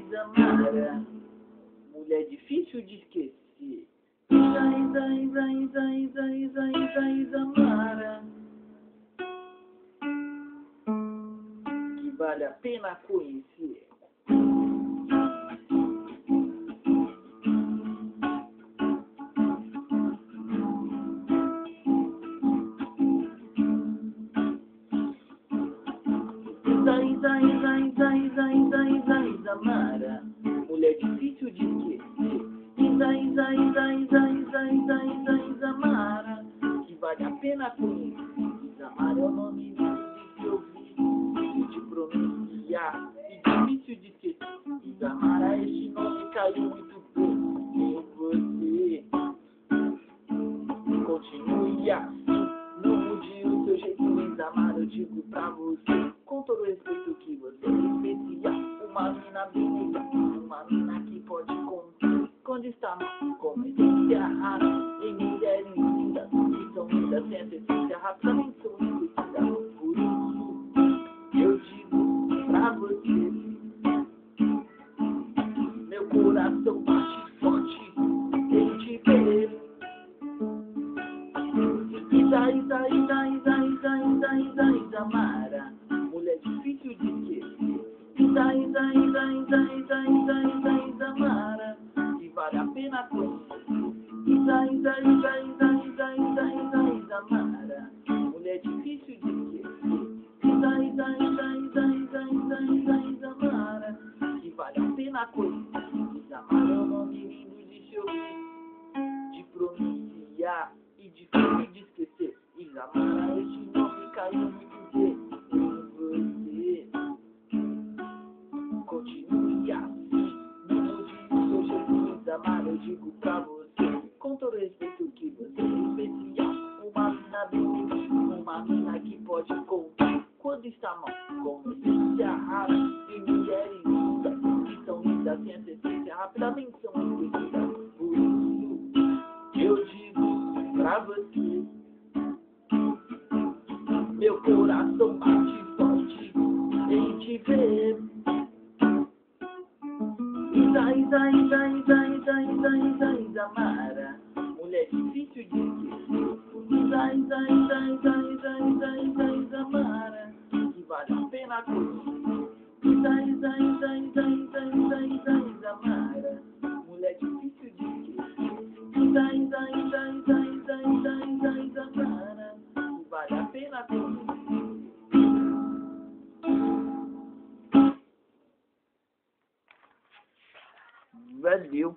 Isamara, mulher difícil de esquecer. Isamara, que vale a pena conhecer. Isamara, mulher difícil de esquecer. Isamara, que vale a pena conhecer. Isamara é o nome lindo de se ouvir, difícil de pronunciar e difícil de esquecer. Isamara, este nome caiu muito bem em você. Continue assim, não mude o seu jeito, Isamara, eu digo pra você. Com todo o respeito que você é especial, uma mina bem legal, uma mina que pode contar. Quando está mal, como essência rara, em mulheres lindas, que são lindas sem essência, rapidamente são esquecidas. Por isso, eu digo pra você, meu coração bate forte em te ver. Isamara, mulher difícil de esquecer. Isamara, que vale a pena conhecer. Isamara, mulher difícil de esquecer. Isamara, que vale a pena conhecer. Isamara é um nome lindo de se ouvir, de pronunciar e difícil de esquecer. Isamara, este nome caiu muito bem em você. Continue assim, não mude o seu jeito, Isamara, eu digo pra você. Com todo o respeito que você é especial, uma mina bem legal, uma mina que pode contar. Quando está mal, com essência rara, e mulheres lindas, que são lindas sem essência, rapidamente são esquecidas. Por isso, eu digo pra você, meu coração bate forte em te ver. Isamara, mulher difícil de esquecer. Isamara, que vale a pena conhecer. Isamara, mulher difícil de esquecer. Isamara, que vale a pena conhecer. Valeu.